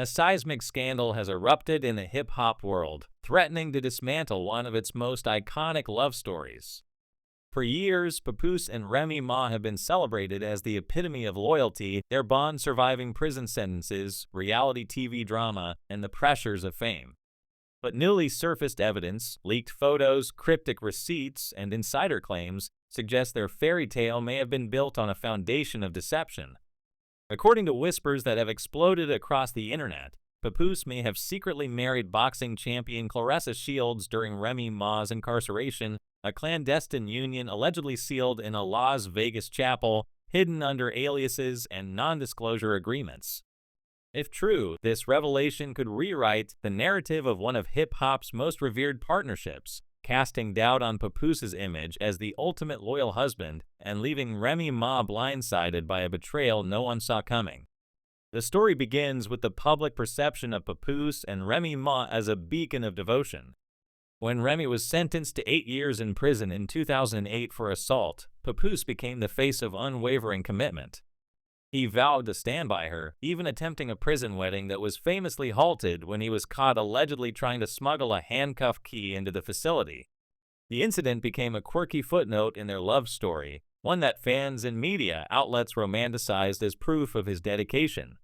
A seismic scandal has erupted in the hip-hop world, threatening to dismantle one of its most iconic love stories. For years, Papoose and Remy Ma have been celebrated as the epitome of loyalty, their bond surviving prison sentences, reality TV drama, and the pressures of fame. But newly surfaced evidence, leaked photos, cryptic receipts, and insider claims suggest their fairy tale may have been built on a foundation of deception. According to whispers that have exploded across the internet, Papoose may have secretly married boxing champion Claressa Shields during Remy Ma's incarceration, a clandestine union allegedly sealed in a Las Vegas chapel, hidden under aliases and non-disclosure agreements. If true, this revelation could rewrite the narrative of one of hip-hop's most revered partnerships, casting doubt on Papoose's image as the ultimate loyal husband and leaving Remy Ma blindsided by a betrayal no one saw coming. The story begins with the public perception of Papoose and Remy Ma as a beacon of devotion. When Remy was sentenced to 8 years in prison in 2008 for assault, Papoose became the face of unwavering commitment. He vowed to stand by her, even attempting a prison wedding that was famously halted when he was caught allegedly trying to smuggle a handcuff key into the facility. The incident became a quirky footnote in their love story, one that fans and media outlets romanticized as proof of his dedication.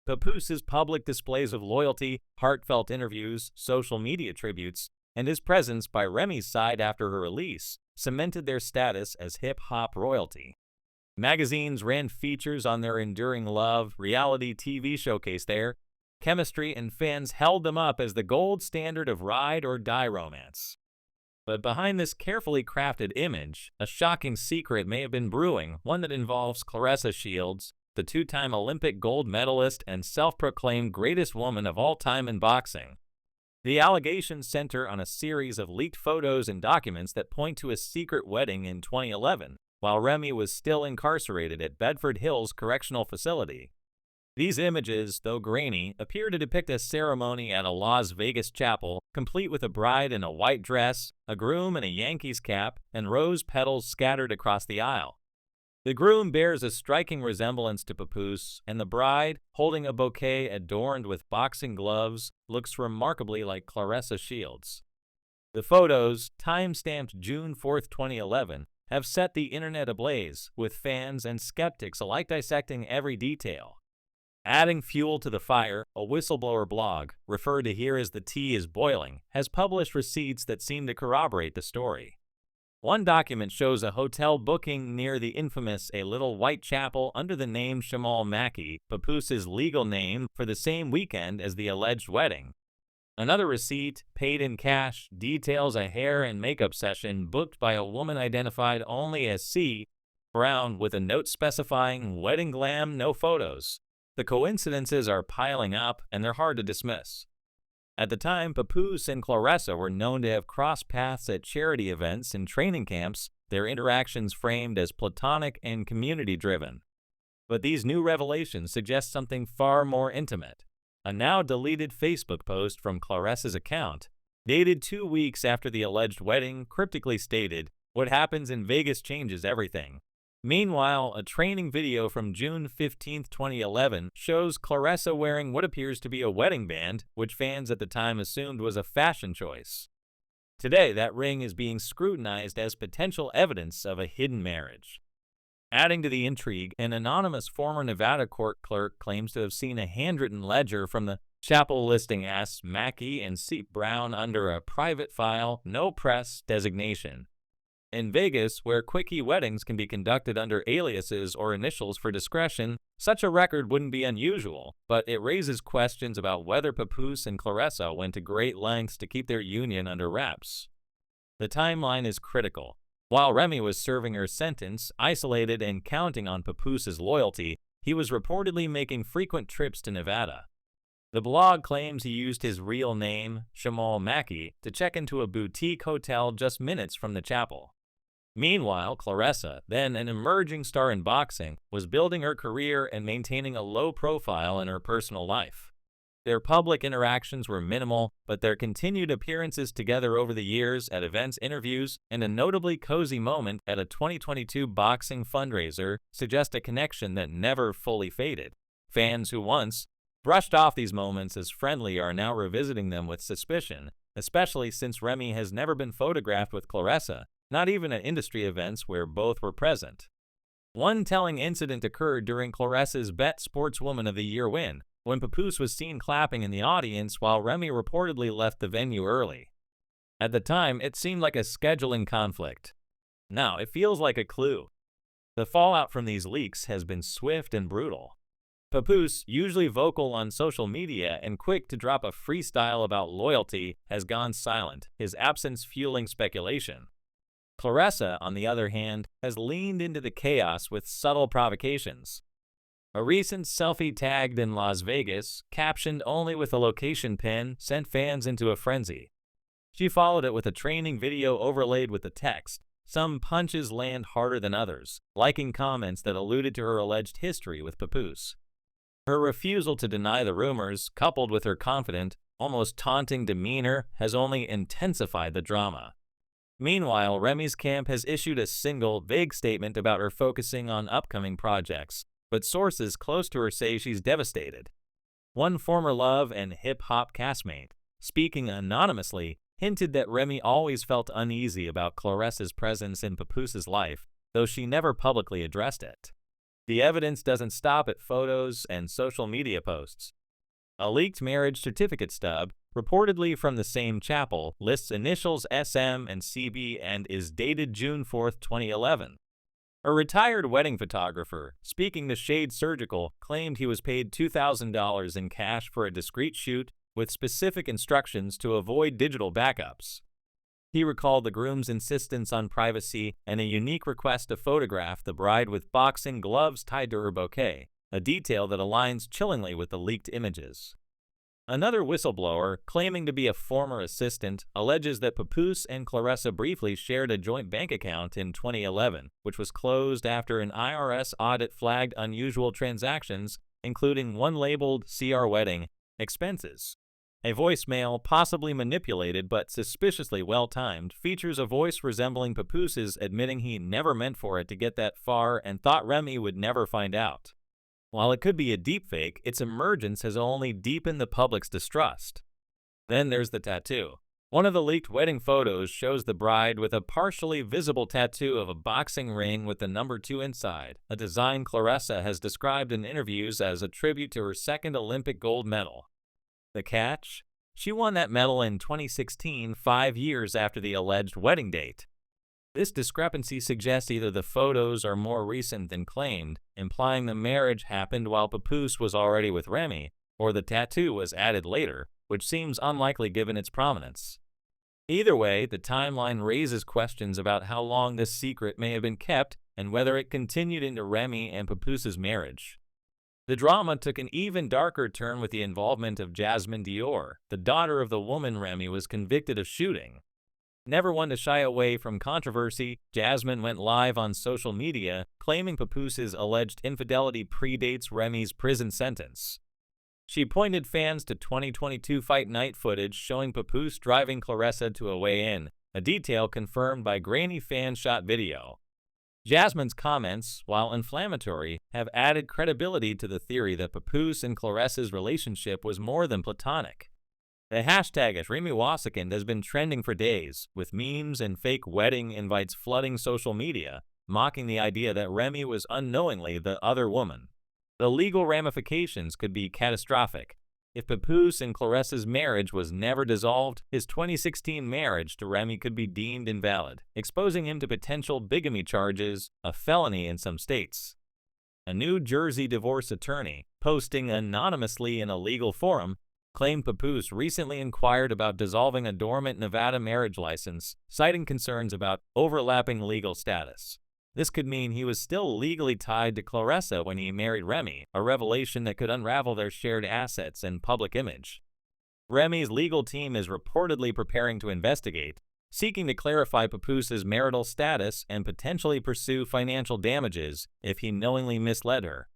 Papoose's public displays of loyalty, heartfelt interviews, social media tributes, and his presence by Remy's side after her release cemented their status as hip-hop royalty. Magazines ran features on their enduring love, reality TV showcased their chemistry, and fans held them up as the gold standard of ride-or-die romance. But behind this carefully crafted image, a shocking secret may have been brewing, one that involves Claressa Shields, the two-time Olympic gold medalist and self-proclaimed greatest woman of all time in boxing. The allegations center on a series of leaked photos and documents that point to a secret wedding in 2011, while Remy was still incarcerated at Bedford Hills Correctional Facility. These images, though grainy, appear to depict a ceremony at a Las Vegas chapel, complete with a bride in a white dress, a groom in a Yankees cap, and rose petals scattered across the aisle. The groom bears a striking resemblance to Papoose, and the bride, holding a bouquet adorned with boxing gloves, looks remarkably like Claressa Shields. The photos, time-stamped June 4, 2011, have set the internet ablaze, with fans and skeptics alike dissecting every detail. Adding fuel to the fire, a whistleblower blog, referred to here as the tea is boiling, has published receipts that seem to corroborate the story. One document shows a hotel booking near the infamous A Little White Chapel under the name Shamal Mackey, Papoose's legal name, for the same weekend as the alleged wedding. Another receipt, paid in cash, details a hair and makeup session booked by a woman identified only as C. Brown, with a note specifying wedding glam, no photos. The coincidences are piling up, and they're hard to dismiss. At the time, Papoose and Claressa were known to have crossed paths at charity events and training camps, their interactions framed as platonic and community-driven. But these new revelations suggest something far more intimate. A now-deleted Facebook post from Claressa's account, dated 2 weeks after the alleged wedding, cryptically stated, "What happens in Vegas changes everything." Meanwhile, a training video from June 15, 2011, shows Claressa wearing what appears to be a wedding band, which fans at the time assumed was a fashion choice. Today, that ring is being scrutinized as potential evidence of a hidden marriage. Adding to the intrigue, an anonymous former Nevada court clerk claims to have seen a handwritten ledger from the chapel listing S. Mackey and C. Brown under a private file, no press designation. In Vegas, where quickie weddings can be conducted under aliases or initials for discretion, such a record wouldn't be unusual, but it raises questions about whether Papoose and Claressa went to great lengths to keep their union under wraps. The timeline is critical. While Remy was serving her sentence, isolated and counting on Papoose's loyalty, he was reportedly making frequent trips to Nevada. The blog claims he used his real name, Shamal Mackey, to check into a boutique hotel just minutes from the chapel. Meanwhile, Claressa, then an emerging star in boxing, was building her career and maintaining a low profile in her personal life. Their public interactions were minimal, but their continued appearances together over the years at events, interviews, and a notably cozy moment at a 2022 boxing fundraiser suggest a connection that never fully faded. Fans who once brushed off these moments as friendly are now revisiting them with suspicion, especially since Remy has never been photographed with Claressa, not even at industry events where both were present. One telling incident occurred during Claressa's Bet Sportswoman of the Year win, when Papoose was seen clapping in the audience while Remy reportedly left the venue early. At the time, it seemed like a scheduling conflict. Now, it feels like a clue. The fallout from these leaks has been swift and brutal. Papoose, usually vocal on social media and quick to drop a freestyle about loyalty, has gone silent, his absence fueling speculation. Claressa, on the other hand, has leaned into the chaos with subtle provocations. A recent selfie tagged in Las Vegas, captioned only with a location pin, sent fans into a frenzy. She followed it with a training video overlaid with the text, "Some punches land harder than others," liking comments that alluded to her alleged history with Papoose. Her refusal to deny the rumors, coupled with her confident, almost taunting demeanor, has only intensified the drama. Meanwhile, Remy's camp has issued a single, vague statement about her focusing on upcoming projects, but sources close to her say she's devastated. One former Love and hip-hop castmate, speaking anonymously, hinted that Remy always felt uneasy about Claressa's presence in Papoose's life, though she never publicly addressed it. The evidence doesn't stop at photos and social media posts. A leaked marriage certificate stub, reportedly from the same chapel, lists initials SM and CB and is dated June 4, 2011. A retired wedding photographer, speaking to Shade Surgical, claimed he was paid $2,000 in cash for a discreet shoot with specific instructions to avoid digital backups. He recalled the groom's insistence on privacy and a unique request to photograph the bride with boxing gloves tied to her bouquet, a detail that aligns chillingly with the leaked images. Another whistleblower, claiming to be a former assistant, alleges that Papoose and Claressa briefly shared a joint bank account in 2011, which was closed after an IRS audit flagged unusual transactions, including one labeled CR Wedding Expenses. A voicemail, possibly manipulated but suspiciously well-timed, features a voice resembling Papoose's admitting he never meant for it to get that far and thought Remy would never find out. While it could be a deepfake, its emergence has only deepened the public's distrust. Then there's the tattoo. One of the leaked wedding photos shows the bride with a partially visible tattoo of a boxing ring with the number 2 inside, a design Claressa has described in interviews as a tribute to her second Olympic gold medal. The catch? She won that medal in 2016, 5 years after the alleged wedding date. This discrepancy suggests either the photos are more recent than claimed, implying the marriage happened while Papoose was already with Remy, or the tattoo was added later, which seems unlikely given its prominence. Either way, the timeline raises questions about how long this secret may have been kept and whether it continued into Remy and Papoose's marriage. The drama took an even darker turn with the involvement of Jasmine Dior, the daughter of the woman Remy was convicted of shooting. Never one to shy away from controversy, Jasmine went live on social media, claiming Papoose's alleged infidelity predates Remy's prison sentence. She pointed fans to 2022 fight night footage showing Papoose driving Claressa to a weigh-in, a detail confirmed by grainy fan-shot video. Jasmine's comments, while inflammatory, have added credibility to the theory that Papoose and Claressa's relationship was more than platonic. The hashtag #RemyWasikand has been trending for days, with memes and fake wedding invites flooding social media, mocking the idea that Remy was unknowingly the other woman. The legal ramifications could be catastrophic. If Papoose and Claressa's marriage was never dissolved, his 2016 marriage to Remy could be deemed invalid, exposing him to potential bigamy charges, a felony in some states. A New Jersey divorce attorney, posting anonymously in a legal forum, claimed Papoose recently inquired about dissolving a dormant Nevada marriage license, citing concerns about overlapping legal status. This could mean he was still legally tied to Claressa when he married Remy, a revelation that could unravel their shared assets and public image. Remy's legal team is reportedly preparing to investigate, seeking to clarify Papoose's marital status and potentially pursue financial damages if he knowingly misled her.